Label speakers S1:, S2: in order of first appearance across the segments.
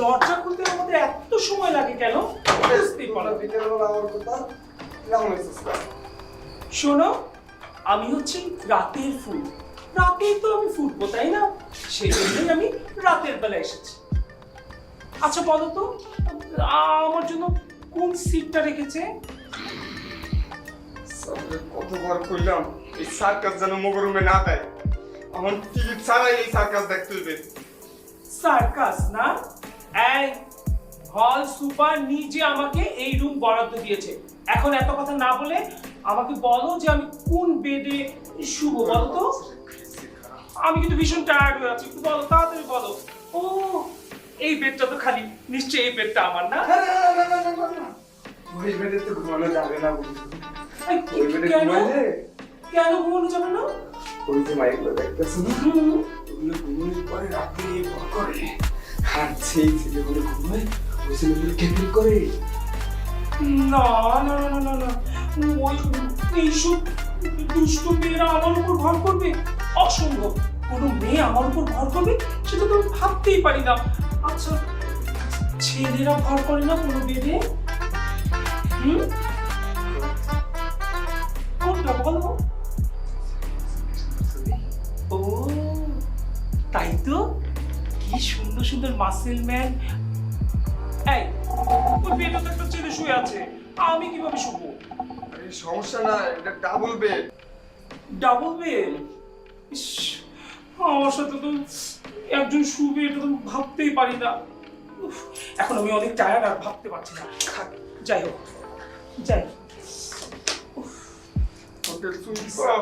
S1: দরজা খুলতে আমাদের এত সময় লাগে কেন?
S2: বিকেলবেলা আমার কথা কেমন হয়েছে?
S1: শোনো, আমি হচ্ছি রাতের ফুল। রাতেই তো আমি ফুটবো, তাই না? সেই জন্যই আমি রাতের বেলা এসেছি। আচ্ছা বলো তো, আমার জন্য কোন সিটটা রেখেছে?
S2: কতবার কইলাম এই সার্কাস যেন মগর রুমে না দেয়। আমার টিকিট ছাড়াই এই সার্কাস দেখতে হইবে।
S1: সার্কাস না? এই হল সুপার নিজে আমাকে এই রুম বরাদ্দ দিয়েছে। এখন এত কথা না বলে আমাকে বলো যে আমি কোন বেডে শুভ, বলো তো। আমি কিন্তু ভীষণ টায়ার্ড হয়ে আছি, একটু বলো, তাড়াতাড়ি বলো। ও, এই বেডটা তো খালি, নিশ্চয়ই এই বেডটা আমার, না?
S2: ওই বেডে তো ঘুমানো যাবে না বন্ধু।
S1: এই,
S2: ওই বেডে
S1: কেন?
S2: ঘুমাইলে
S1: কেন ঘুমানো যাবে না?
S2: ওই যে মাইকগুলো দেখতেছ না, ওগুলো ঘুমানোর পরে রাতে ভর করে। আর সেই ছেলেগুলো ঘুমায়, ওই ছেলেগুলো ক্যাম্পিং করে।
S1: না না না না না, ওই এইসব দুষ্ট মেয়েরা আমার উপর ভর করবে? অসম্ভব। কোনো মেয়ে আমার উপর ভর করবে সেটা তো আমি ভাবতেই পারি না। আচ্ছা, ছেলেরা ভর করে না কোনো বেডে? কোনটা বলো? ও তাই তো, কি সুন্দর সুন্দর মাসেল ম্যান। এই, ওই বেডে তো একটা ছেলে শুয়ে আছে, আমি কিভাবে শুবো?
S2: আরে সমস্যা না, এটা ডাবল বেড।
S1: Double bed? ইস, আমার সাথে তো একজন শুবে, এটা তো ভাবতেই পারি না। উফ, এখন আমি অনেক টায়ার্ড, আর ভাবতে পারছি না। থাক, যাই হোক, যাই।
S2: Hotel sweeper.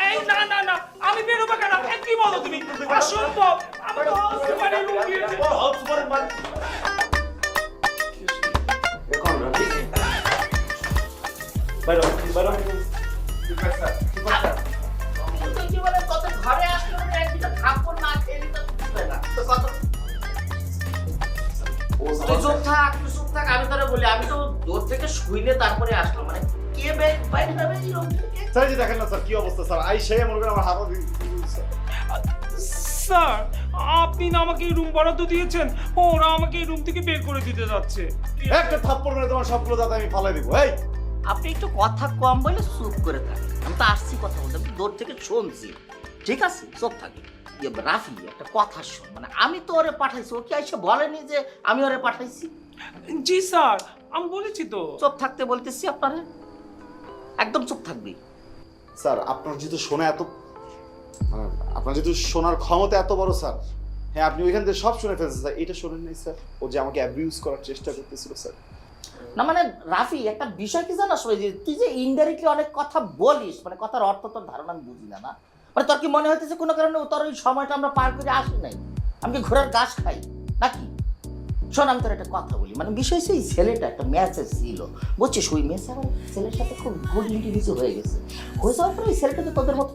S1: এই, না না না, আমি বেরোবো কেন? কি বলো তুমি? অসম্ভব, আমি তো হতে পারি রুম দিয়েছি।
S2: এখন রাতে বাইরে বাইরে সুপার স্যার, সুপার স্যার।
S3: তুই কি বলে কত ঘরে আসলে মানে একটা থাপ্পড় না খেলি তো বুঝবে না তো কত তুই চুপ থাক, তুই চুপ থাক, আমি তোরে বলি আমি তো দূর থেকে শুইলে তারপরে আসলাম মানে কে বাইরে যাবে এই রুম থেকে?
S4: স্যার যে দেখেন না স্যার কি অবস্থা স্যার, আই সেই মনে করেন আমার হাত
S1: স্যার, আপনি না আমাকে এই রুম বরাদ্দ দিয়েছেন, ওরা আমাকে এই রুম থেকে বের করে দিতে যাচ্ছে।
S4: একটা থাপ্পড় মেরে তোমার সবগুলো দাদা আমি ফালাই দিব। এই
S3: আপনি একটু কথা কম বলে চুপ করে থাকেন, আমি তো আসছি কথা বলতে, আমি দূর থেকে শুনছি, ঠিক আছে চুপ থাকি। রাফি একটা কথা শোন, মানে আমি তো ওরে পাঠাইছি, ও কি এসে বলেনি যে আমি ওরে পাঠাইছি?
S1: জি স্যার, আমি বলেছি তো।
S3: চুপ থাকতে বলতেছি আপনারে, একদম চুপ থাকবি।
S4: স্যার আপনার যেহেতু শোনা এত মানে আপনার যেহেতু শোনার ক্ষমতা এত বড় স্যার, হ্যাঁ আপনি ওইখান থেকে সব শুনে ফেলছেন স্যার, এটা শোনেন নাই স্যার? ও যে আমাকে অ্যাবিউজ করার চেষ্টা করতেছিল স্যার।
S3: না মানে রাফি একটা বিষয় কি জানাস, ওই যে তুই যে ইনডাইরেক্টলি অনেক কথা বলিস, মানে কথার অর্থ তোর ধারণা আমি বুঝি না। না মানে তোর কি মনে হইতেছে কোনো কারণে তোর ওই সময়টা আমরা পার করে আসি নাই? আমি কি ঘোড়ার ঘাস খাই নাকি? শোন আমি তোর একটা কথা বলি, মানে বিষয় হচ্ছে এই ছেলেটা একটা ম্যাচে ছিল, বুঝছিস? ওই ম্যাচে আমার ছেলের সাথে খুব গুড ইন্টিমেসি হয়ে গেছে। হয়ে যাওয়ার পরে ওই ছেলেটা তো তোদের মতো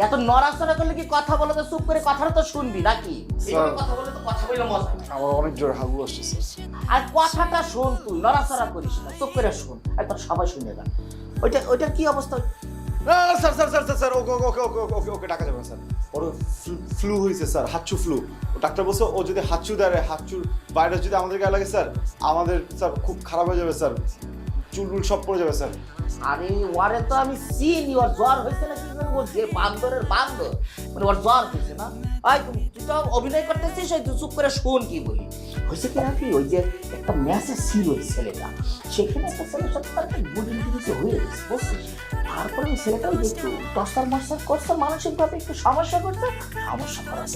S3: এত নড়াচড়া করলে কি কথা বলে তো চুপ করে কথাটা তো শুনবি নাকি? এইভাবে কথা বলে তো কথা বলে মজা নেই।
S4: আমার অনেক জোর হাগু আসছে স্যার।
S3: আর কথাটা শোন, তুই নড়াচড়া করিস না, চুপ করে শোন, একবার সবাই শুনে যান। ওইটার কি অবস্থা?
S4: Sir sir sir sir okay okay okay okay okay okay ডাকা যাবে না স্যার। ওর ফ্লু হয়েছে স্যার, হাঁচু ফ্লু। ডাক্তার বলছে ও যদি হাঁচু দেয়, হাঁচুর ভাইরাস যদি আমাদের গায়ে লাগে স্যার, আমাদের স্যার খুব খারাপ হয়ে যাবে স্যার, চুলটুল সব পড়ে যাবে স্যার।
S3: আরে ওরে তো আমি চিনি, ওর জ্বর হয়েছে না কি জানি, ওর যে বান্দরের বান্দর, মানে ওর জ্বর হয়েছে না। তুই তো অভিনয় করতেছিস, ওই তুই চুপ করে শোন কি বলি। হয়েছে কি রাখি, ওই যে একটা ম্যাচে ছিল ওই ছেলেটা, সেখানে একটা ছেলের সাথে তার গুড ইন্টিমেসি হয়ে গেছে, বুঝছিস? তারপরে ওই ছেলেটা ওই একটু টস্টার মাস্টার করছে, মানসিকভাবে একটু সমস্যা করছে, সমস্যা করার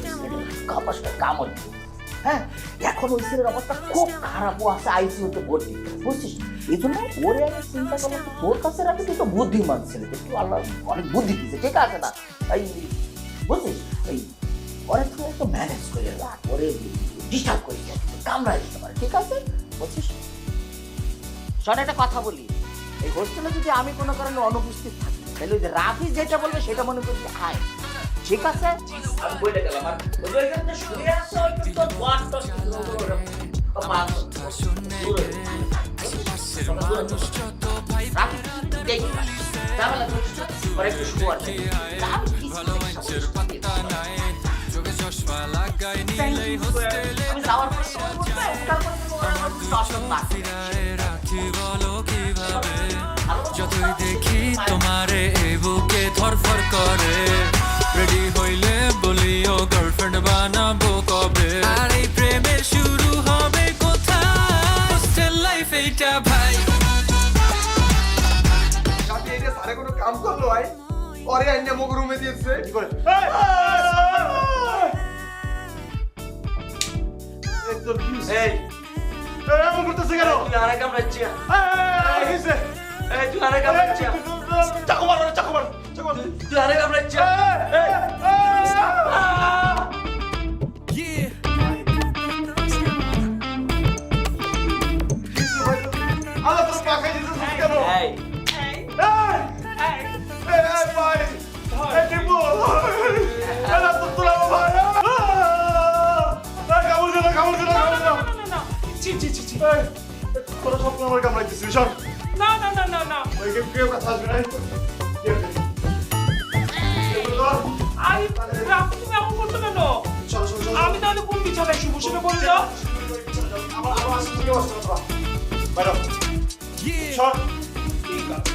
S3: কাপাসটা কামড় দিয়ে। হ্যাঁ, এখন ওই ছেলের অবস্থা খুব খারাপ, ও আছে আইসিইউতে ভর্তি, বুঝছিস? এই জন্য ওরে আমি চিন্তা করলাম তোর কাছে রাখি, তুই তো বুদ্ধিমান ছেলে, তুই আল্লাহ অনেক বুদ্ধি দিচ্ছে, ঠিক আছে না? এই বুঝছিস ওই ওরা তুই একটু ম্যানেজ করে রাখ, ওরে ডিস্টার্ব করিস না, কামড়ায় দিতে পারে, ঠিক আছে? বুঝছিস? শোন, একটা কথা বলি, এই হোস্টেলে যদি আমি কোনো কারণে অনুপস্থিত থাকি তাহলে ওই যে রাফি যেটা বলবে সেটা মনে করি যে আয়, ঠিক আছে? আমি বলে গেলাম। আর ওই যে ওইখানে শুয়ে আসছে ওই তো তোর ওয়াটটা রাফি দেখি ঝামেলা করিস না, ওরা একটু শুয়ে আছে। আমি যাওয়ার পরে তোমার বলতে তারপরে তোমার দর্শন বাকি
S5: যতই দেখি তোমারে এই বুকে ধরফর করে, রেডি হইলে বলিও গার্লফ্রেন্ড বানাবো কবে, আর এই প্রেমের শুরু হবে কোথায়, হোস্টেল লাইফ এইটা ভাই।
S2: আমি এটা সারে কোনো কাম করলো ভাই, পরে আইনা মুখ রুমে দিয়েছে
S4: কি করে এই তোর কি হইছে?
S3: এই
S4: এমন করতেছে কেন?
S3: তুই আরে কামড়াচ্ছি
S4: কি হইছে?
S3: এই তুই আরে কামড়াচ্ছি
S4: চাকু মার, চাকু মার, চাকু মার।
S3: তুই আরে কামড়াচ্ছি
S4: আল্লাহ তোর পাখাই দিতেছিস কেন?
S3: এই
S4: এই ভাই, এই টিপু, এই না তো তোরা ভাই। কামড় দে না, কামড় দে না, কামড় দে না।
S1: না ছি ছি ছি ছি
S4: এই, তোরা সব আমার কামড়াইতেছিস, সর।
S1: না না না না না
S4: ওই কেউ কাছে আসবে না।
S1: আরে রাফি তুমি এমন করছো কেন? আমি তাহলে কোন বিছানায় শুবো সেটা বলে দাও। ঠিক আছে।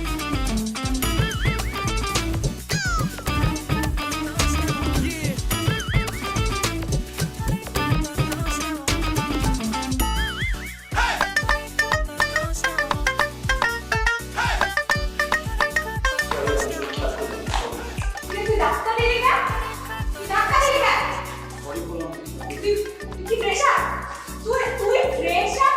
S6: তুই ডাক্তার দিলি না? তুই ডাক্তার দিলি না? তুই কি প্রেশার? তুই প্রেশার?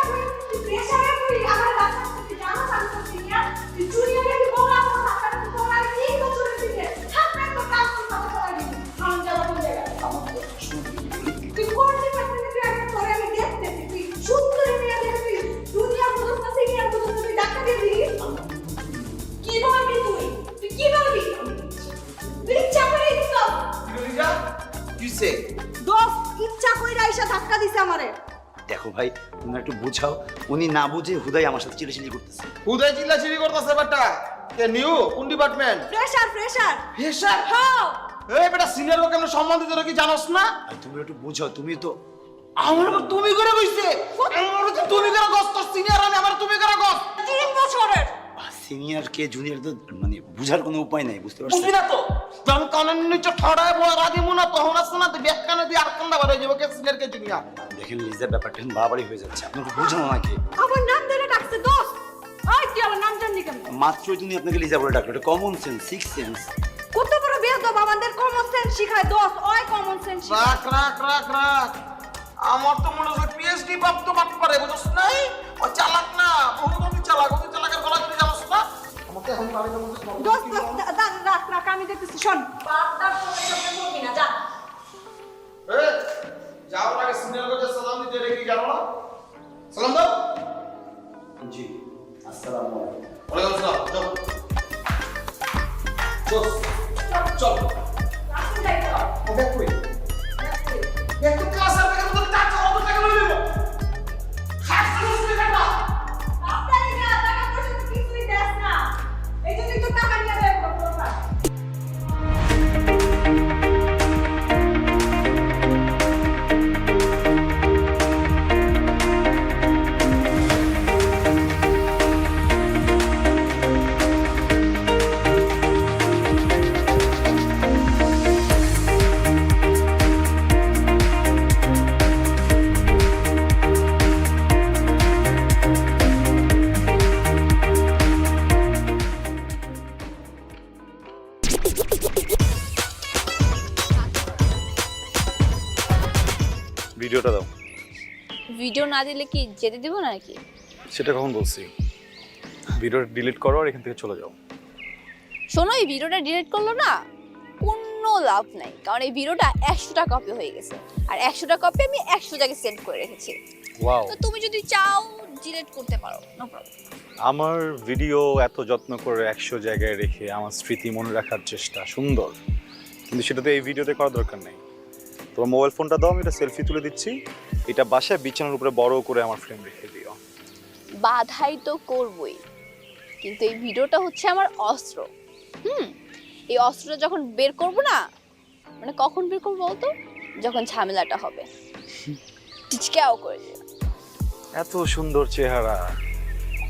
S6: তুই প্রেশারে তুই আমার ডাক্তার তুই জানো আমি তো সিনিয়র তুই জুনিয়রে কি বলা আমার ডাক্তার তো বলা কি তো চলে দিতে থাকবে তো কাজ করতে পারবি আমি যাবো কোন জায়গায় তুই কোন ডিপার্টমেন্টে তুই আগে তোরে আমি দেখতেছি তুই সুন্দরী মেয়ে দেখে তুই জুনিয়র বুঝছ না সিনিয়র বুঝছ না তুই ডাক্তার দিয়ে দিলি কি বলবি তুই কি বলবি তুই ইচ্ছা করে দিছ
S3: কিসে?
S6: দোস্ত ইচ্ছা কইরা আইসা ধাক্কা দিছে আমারে
S7: দেখো ভাই, তুমি একটু বুঝাও, উনি না বুঝে হুদাই আমার সাথে চিল্লাচিল্লি করতেছে।
S2: হুদাই চিল্লাচিল্লি করতেছে বেটা। কে নিউ কোন ডিপার্টমেন্ট?
S6: প্রেসার প্রেসার
S2: হেসার।
S6: হ্যাঁ
S2: এই বেটা সিনিয়র লোক কেমন সম্মান দিতে কি জানোস না?
S7: আর তুমি একটু বুঝাও, তুমি তো
S2: আমার উপর তুমি করে কইছে। আমার উপর তুমি করে গস্ত সিনিয়র আমি আমার তুমি করে গস্ত।
S6: 3 বছরের
S7: সিনিয়র কে জুনিয়র তো মানে বুঝার কোনো উপায় নাই, বুঝতে পারছো?
S2: বুঝবি না তো? যখন কানের নিচে ঠড়ায় বড়া দিমু না তখন আছে না তুই ব্যাক কানে দিয়ে আর কান্দা বার হয়ে যাবে কে সিনিয়র কে জুনিয়র।
S7: দেখেন লিজার ব্যাপারটা এখন বাড়াবাড়ি হয়ে যাচ্ছে, আপনি একটু বুঝানো নাকি?
S6: আমার নাম ধরে ডাকছে দোস্ত ওই তুই আমার নাম জানলি কেন
S7: মাত্রই তুমি আপনাকে লিজা বলে ডাকলো, এটা কমন সেন্স, সিক্স সেন্স।
S6: কত বড় বেয়াদব আমাদের কমন সেন্স শিখায় দোস্ত ওই কমন সেন্স
S2: রাখ রাখ রাখ রাখ। আমার তো মনে হয় পিএইচডি প্রাপ্ত বাট করে বুঝছ নাই? ও চালাক না, বহুত অতি চালাক, অতি চালাকের গলা কেটে জানোস না? আমাকে এখন বাড়ি যাবো
S6: দোস্ত রাখ রাখ আমি দেখতেছি শোন বারবার ফোনে সব বলবি না যা
S2: এ যাও আগে সিনিয়র কে সালাম দিতে রেখে গেল না? সালাম দাও।
S7: জি, আসসালামু আলাইকুম।
S2: ওয়ালাইকুম আসসালাম। চল চল
S6: রাস্তা যাই তো
S2: ওকে কই একটু ক্লাস আর থেকে তো টাকা কত টাকা লইব খাস লুস টাকা
S6: রাস্তায় যা টাকা পয়সা তো কিছুই দেস না এই জন্যই তো টাকা নিয়ে যায় কথা
S8: ভিডিওটা দাও।
S9: ভিডিও না দিলে কি যেতে দিব নাকি?
S8: সেটা কখন বলছি? ভিডিওটা ডিলিট করো আর এখান থেকে চলে যাও।
S9: শোনো, এই ভিডিওটা ডিলিট করলো না, কোনো লাভ নাই, কারণ এই ভিডিওটা 100টা কপি হয়ে গেছে, আর 100টা কপি আমি 100 জায়গায় সেন্ড করে রেখেছি।
S8: ওয়াও,
S9: তো তুমি যদি চাও ডিলিট করতে পারো, নো প্রবলেম।
S8: আমার ভিডিও এত যত্ন করে 100 জায়গায় রেখে আমার স্মৃতি মনে রাখার চেষ্টা সুন্দর, কিন্তু সেটা তো এই ভিডিওতে করার দরকার নেই। তোমার মোবাইল ফোনটা দাও, আমি এটা সেলফি তুলে দিচ্ছি, এটা বাসায় বিছানার উপরে বড় করে আমার ফ্রেম রেখে দিও।
S9: বাধাই তো করবই, কিন্তু এই ভিডিওটা হচ্ছে আমার অস্ত্র। এই অস্ত্রটা যখন বের করব না, মানে কখন বের করবো বলতো, যখন ঝামেলাটা হবে, টিচকাও করে দেবে।
S8: এত সুন্দর চেহারা,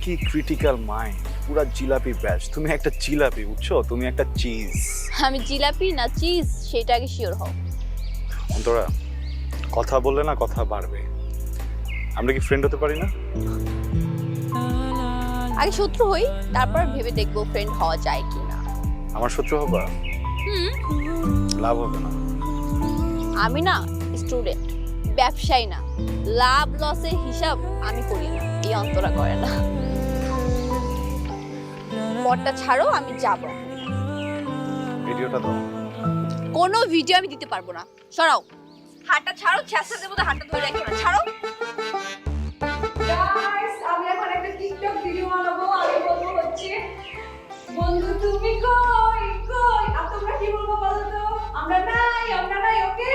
S8: কি ক্রিটিক্যাল মাইন্ড, পুরা জিলাপি ব্যাচ। তুমি একটা জিলাপি, বুঝছো? তুমি একটা চিজ।
S9: আমি জিলাপি না চিজ সেটা আগে শিওর হও।
S8: অন্তরা, কথা বললে না কথা বাড়বে। আমরা কি ফ্রেন্ড হতে পারি না?
S9: আগে শত্রু হই, তারপর ভেবে দেখবো ফ্রেন্ড হওয়া যায় কিনা।
S8: আমার শত্রু হবা? লাভ হবে না।
S9: আমি না স্টুডেন্ট, ব্যবসায়ী না, লাভ লসের হিসাব আমি করি না, এই অন্তরা করে না। পটটা ছাড়ো, আমি যাব।
S8: ভিডিওটা দাও।
S9: কোনো ভিডিও আমি দিতে পারবো না, সরাও। হাতটা ছাড়ো, ছেঁচা দেবো, হাতটা ধরে রাখো না, ছাড়ো।
S6: গাইস, আমি এখন একটা টিকটক ভিডিও বানাবো। আমি বলবো হচ্ছে, বন্ধু তুমি কই কই, আর তোমরা কি বলবো বলো তো? আমরা নাই, ওকে?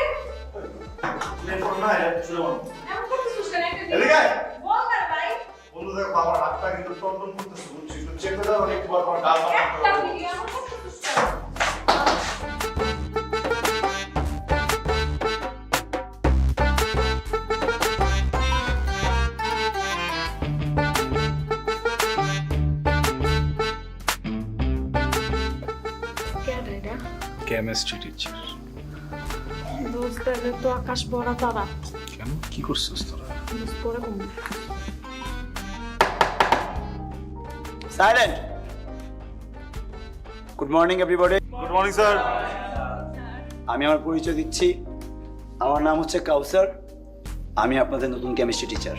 S6: এমন করতেছিস কেন? একটা
S4: এদিকে আয়।
S6: বল না ভাই,
S4: বন্ধু দেখো আমার হাতটা কিন্তু টনটন করতেছে, বুঝছিস? তো চেক করে দাও, অনেক বার ডাল
S6: একটা ভিডিও এমন করতেছিস কেন?
S8: Chemistry teacher.
S6: দোস্ত, এটা তো আকাশ বড় তারা।
S8: কেন, কি করছিস তোরা?
S6: দোস্ত পরে কম।
S7: Silent. Good morning everybody.
S8: Good morning sir.
S7: আমি আমার পরিচয় দিচ্ছি। আমার নাম হচ্ছে কাউসার। আমি আপনাদের নতুন কেমিস্ট্রি টিচার।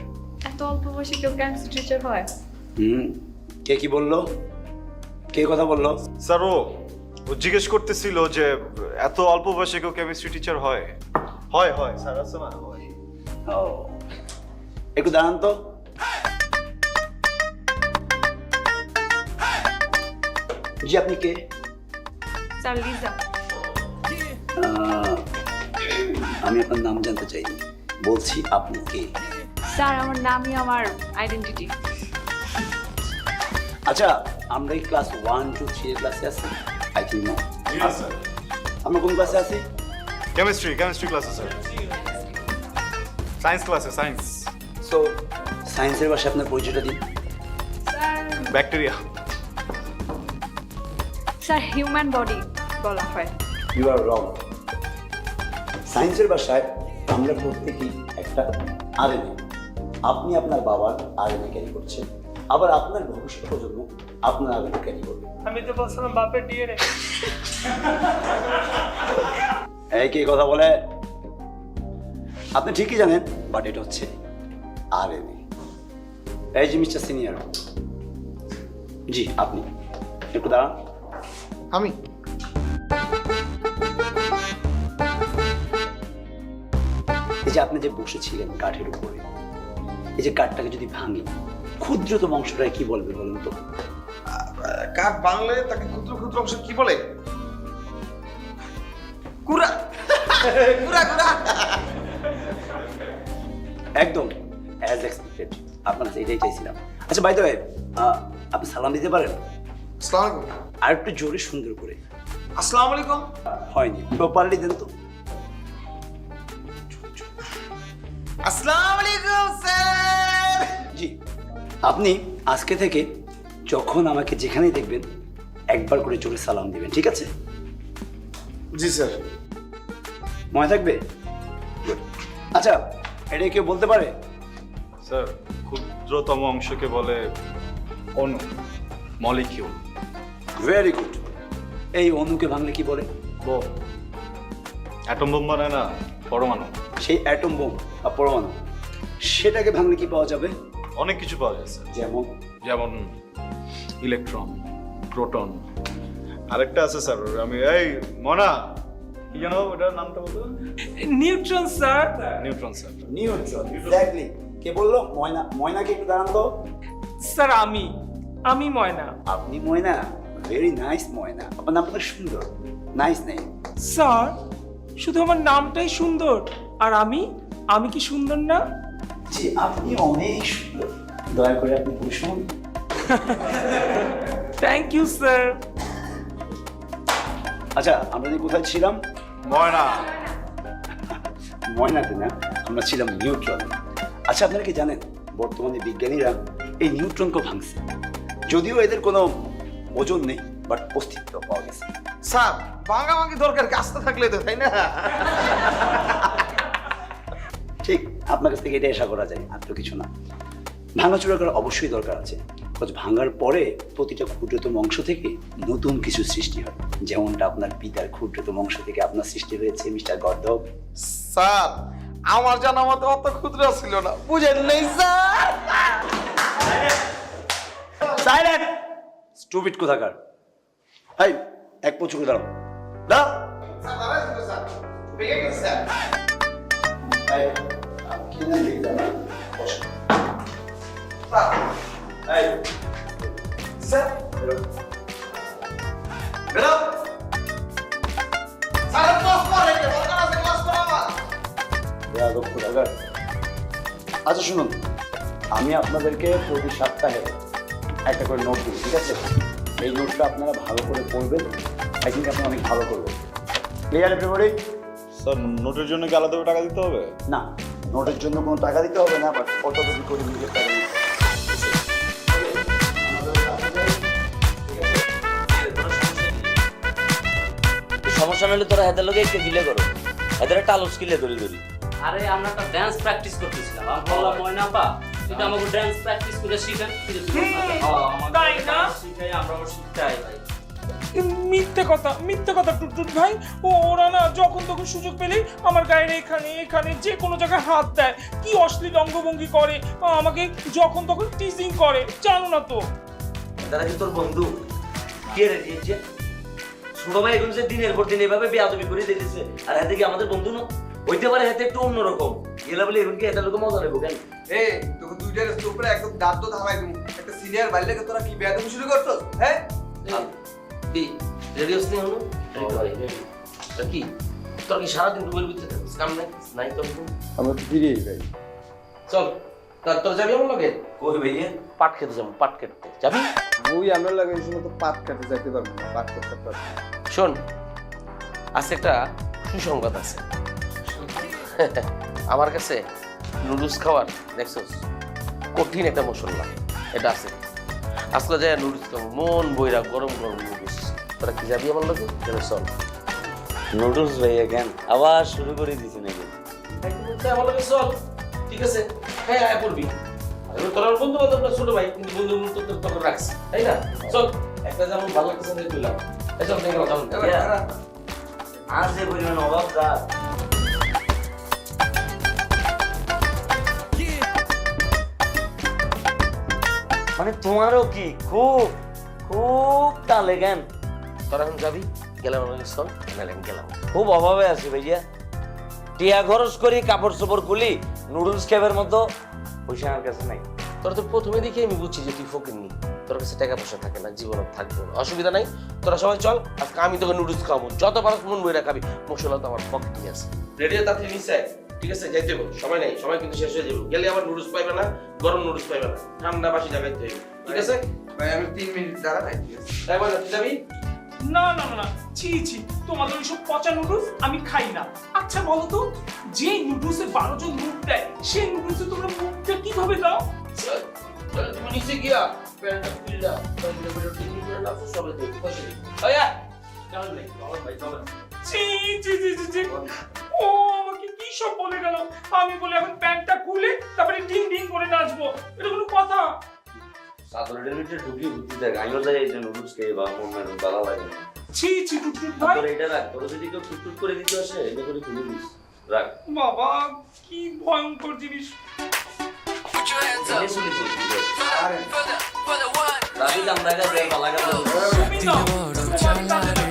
S6: এত অল্প বয়সে কেউ কেমিস্ট্রি টিচার হয়?
S7: কে কি বললো? কে কথা বললো?
S8: স্যার ও জিজ্ঞেস করতেছিল যে এত অল্প বয়সে কেউ কেমিস্ট্রি টিচার হয়? হয় হয় স্যার, আছে না? হয়।
S7: ও, একটু দাঁড়ান তো। জি, আপনি কে?
S6: স্যার লিজা।
S7: আমি আপনার নাম জানতে চাই। বলছি আপনি কে?
S6: স্যার আমার নামই আমার আইডেন্টিটি।
S7: আচ্ছা, আমরা এই ক্লাস 1, 2, 3 এর ক্লাসে আছি? I think no.
S8: স্যার
S7: আমরা কোন ক্লাসে আছি?
S8: কেমিস্ট্রি ক্লাসে স্যার। সায়েন্স ক্লাসে, সায়েন্স।
S7: সো সায়েন্সের ভাষায় আপনার পরিচয়টা দিন।
S8: ব্যাকটেরিয়া।
S6: স্যার হিউম্যান বডি বলা হয়।
S7: ইউ আর রং। সায়েন্সের ভাষায় আমরা প্রত্যেকেই একটা আরএনএ। আপনি আপনার বাবার আরএনএ ক্যারি করছেন, আবার আপনার ভবিষ্যৎ প্রজন্ম আপনার আরএনএ ক্যারি করবে।
S1: আমি তো বলছিলাম বাপের ডিএনএ।
S7: এই কে কথা বলে? আপনি ঠিকই জানেন, বাট এটা হচ্ছে আরএনএ। এই যে মিস্টার সিনিয়র। জি, আপনি একটু দাঁড়ান।
S2: আমি
S7: এই যে আপনি যে বসেছিলেন কাঠের উপরে, এই যে কাঠটাকে যদি ভাঙি, ক্ষুদ্রতম অংশটায় কি বলবে বলুন তো?
S2: কাঠ বাংলায় তাকে ক্ষুদ্র ক্ষুদ্র অংশ কি বলে? কুড়া। কুড়া কুড়া।
S7: একদম অ্যাজ এক্সপেক্টেড, আপনার কাছে এটাই চাইছিলাম। আচ্ছা, বাই দ্য ওয়ে, আপনি সালাম দিতে পারেন?
S2: আসসালামু আলাইকুম।
S7: আর একটু জোরে সুন্দর করে।
S2: আসসালামু আলাইকুম।
S7: হয়নি, প্রপারলি দেন তো।
S2: আসসালামু আলাইকুম স্যার।
S7: জি, আপনি আজকে থেকে যখন আমাকে যেখানেই দেখবেন একবার করে জোরে সালাম দিবেন, ঠিক আছে?
S2: জি স্যার।
S7: মনে থাকবে? Good. আচ্ছা, এটা কেউ বলতে পারে?
S8: স্যার, ক্ষুদ্রতম অংশকে বলে অণু, মলিকিউল।
S7: Very good. এই অণুকে ভাঙলে কি বলে?
S8: বোম। অ্যাটম বোম বানায় না, পরমাণু।
S7: সেই অ্যাটম বোম বা পরমাণু, সেটাকে ভাঙলে কি পাওয়া যাবে?
S8: অনেক কিছু পাওয়া যায় স্যার, যেমন ইলেকট্রন, প্রোটন। আরেকটা আছে স্যার, আমি এই মনা কি জানো ওটার নামটা বলতো?
S1: Neutron sir.
S8: Neutron sir.
S7: Neutron, exactly. কে বললো? ময়না। ময়নাকে একটু দাঁড়ান তো।
S1: স্যার আমি ময়না।
S7: আপনি ময়না? ভেরি নাইস ময়না, আপনার নামটা খুব সুন্দর, নাইস নেম।
S1: স্যার শুধু আমার নামটাই সুন্দর, আর আমি কি সুন্দর না?
S7: জি আপনি অনেক সুন্দর, দয়া করে আপনি বসুন।
S1: Thank you sir.
S7: আচ্ছা আমরা যে কোথায় ছিলাম?
S8: ময়না।
S7: ময়নাতে না, আমরা ছিলাম নিউট্রন। আচ্ছা আপনারা কি জানেন বর্তমানে বিজ্ঞানীরা এই নিউট্রনকে ভাঙছে, যদিও এদের কোনো ওজন নেই, বাট অস্তিত্ব পাওয়া গেছে।
S2: স্যার ভাঙাভাঙি দরকার কাজটা থাকলে তো, তাই না?
S7: ঠিক আপনার কাছ থেকে এটা আশা করা যায়, আর তো কিছু না। ভাঙাচোরা করা অবশ্যই দরকার আছে, কারণ ভাঙার পরে প্রতিটা ক্ষুদ্রতম অংশ থেকে নতুন কিছু সৃষ্টি হয়, যেমনটা আপনার পিতার ক্ষুদ্রতম অংশ থেকে আপনার সৃষ্টি হয়েছে মিস্টার গর্ধব।
S2: স্যার আমার জানা মতো অত ক্ষুদ্র ছিল না, বুঝেন নাই স্যার।
S7: সাইলেন্ট স্টুপিড কোথাকার। এই এক পছুকে দাঁড়াও, দাঁড়াও। এই, কিনে দিয়ে দাঁড়াও। বসো। এই,
S2: স্যার
S7: বেরো।
S2: বেরো। স্যার ক্লাস করে কে দরকার আছে ক্লাস করা আমার।
S7: বেয়াদব কোথাকার। আচ্ছা শুনুন, আমি আপনাদেরকে প্রতি সপ্তাহে একটা করে নোট দিই, ঠিক আছে? এই নোটটা আপনারা ভালো করে পড়বেন, আই থিঙ্ক আপনি অনেক ভালো করবেন। Clear everybody?
S8: স্যার নোটের জন্য কি আলাদা করে টাকা দিতে হবে?
S7: না, নোটের জন্য কোনো টাকা দিতে হবে না, বাট ফটোকপি করে নিজের টাকা দিতে হবে।
S3: সমস্যা হলে তোরা হাতের লোকে একটু দিলে করো, হাতের একটা আলোচ কিলে ধরি ধরি।
S10: আরে আমরা একটা ডান্স প্র্যাকটিস করতেছিলাম, আমি বললাম ময়না আপা এটা আমাকে ডান্স প্র্যাকটিস করে শিখান।
S1: তাই না?
S10: শিখাই, আমরা শিখতাই ভাই।
S1: মিথ্যে কথা টুটটুট ভাই। ওরা না যখন তখন সুযোগ পেলেই আমার গায়ের এখানে যে কোনো জায়গায় হাত দেয়, কি অশ্লীল অঙ্গভঙ্গি করে, আমাকে যখন তখন টিজিং করে, জানো না তো?
S3: তারা কি তোর বন্ধু? কে রে দিয়েছে? ছোট ভাই এখন যে দিনের পর দিন এভাবে বেয়াদবি করে দিতেছে, আর হাতে কি আমাদের বন্ধু না? হইতে পারে হাতে একটু অন্যরকম গেলা বলে এখন কি এটা লোক মজা নেবো কেন?
S2: এই তোকে দুইটার উপরে একদম দাঁত তো ধামাই দিমু। একটা সিনিয়র বাইরে তোরা কি বেয়াদবি শুরু করছস? হ্যাঁ
S10: দি রেডিও স্নে হলো তা কি তোর কি সারাদিন রুমের ভিতরে থাকিস, কাম নাই তোর?
S4: আমরা তো ফিরিয়ে ভাই।
S10: চল তোর যাবি আমার লগে?
S3: কই ভাইয়া?
S10: পাট খেতে যাবো, পাট খেতে যাবি?
S4: ওই আমরা লাগে এই সময় তো পাট কাটতে যাইতে পারবো না, পাট কাটতে পারবো না।
S10: শোন আজকে একটা সুসংবাদ আছে। আমার কাছে নুডলস খাওয়ার দেখছস কঠিন একটা মশলা এটা আছে। আজকে যায় নুডলস খাবো, মন বইরা গরম গরম নুডলস। তোরা কি যাবি আমার লগে? চল।
S3: নুডলস ভাইয়া কেন আবার শুরু করে দিছি নাকি?
S10: আমার লগে চল, ঠিক আছে? হ্যাঁ আয় পড়বি। তোর আমার বন্ধু বান্ধব ছোট ভাই, কিন্তু বন্ধু তোকে রাখছি, তাই না? চল একটা যেমন ভালো লাগতেছে না তুইলাম। চল দেখে
S3: আর যে পরিমাণ অভাব যা মানে তোমারও কি খুব খুব তালে কেন?
S10: তোরা এখন যাবি, গেলাম আমাকে চল, নাহলে আমি গেলাম।
S3: খুব অভাবে আছি ভাইয়া, টিয়া খরচ করি, কাপড় চোপড় খুলি, নুডলস খাবার মতো পয়সা আমার কাছে নাই।
S10: তোরা তো প্রথমে দেখে আমি বুঝছি যে তুই ফকিরনি, তোর কাছে টাকা পয়সা থাকে না, জীবনে থাকবে না, অসুবিধা নাই। তোরা সবাই চল, আজকে আমি তোকে নুডলস খাওয়াবো, যত পারো মন বইরা খাবি। মশলা তো আমার পকেটে আছে। রেডিও তাড়াতাড়ি নিচে আয়, ঠিক আছে? যাইতে হবে, সময় নাই, সময় কিন্তু শেষ হয়ে যাবে। গেলে আবার নুডলস পাইবে না, গরম নুডলস পাইবে না, ঠান্ডা বাসি জায়গায় হইবে, ঠিক আছে?
S2: ভাই আমি 3 মিনিট দাঁড়াই।
S10: তাই বল তুই যাবি?
S1: না ছি তোমাদের ওইসব পচা নুডলস আমি খাই না। আচ্ছা বলো তো, যে নুডলসে 12 জন মুখ দেয়, সেই নুডলসে তোমরা মুখটা কিভাবে দাও?
S10: তুমি নিচে গিয়া প্যান্টটা খুললা, তারপরে ভিডিও টিভি করে রাখো, সবাই দেখো, বসে দিই। আয়া চল ভাই চল।
S1: ছি ও আমাকে কি সব বলে গেল। আমি বলে এখন প্যান্টটা খুলে তারপরে ডিং ডিং করে নাচবো, এটা কোনো কথা?
S3: সাতলের ভিতরে ঢুকি বুদ্ধি দেখ, আমিও যাই এই যে নুডলস খেয়ে বা মনের ভালো লাগে না।
S1: ছি টুকটুক ভাই,
S3: তোর এটা রাখ, তোর যদি কেউ টুকটুক করে দিতে আসে এটা করে খুলে দিস, রাখ।
S1: বাবা কি ভয়ঙ্কর জিনিস।
S3: রাবি কামড়া গেছে, পালা গেছে।
S1: তুমি না, তোমার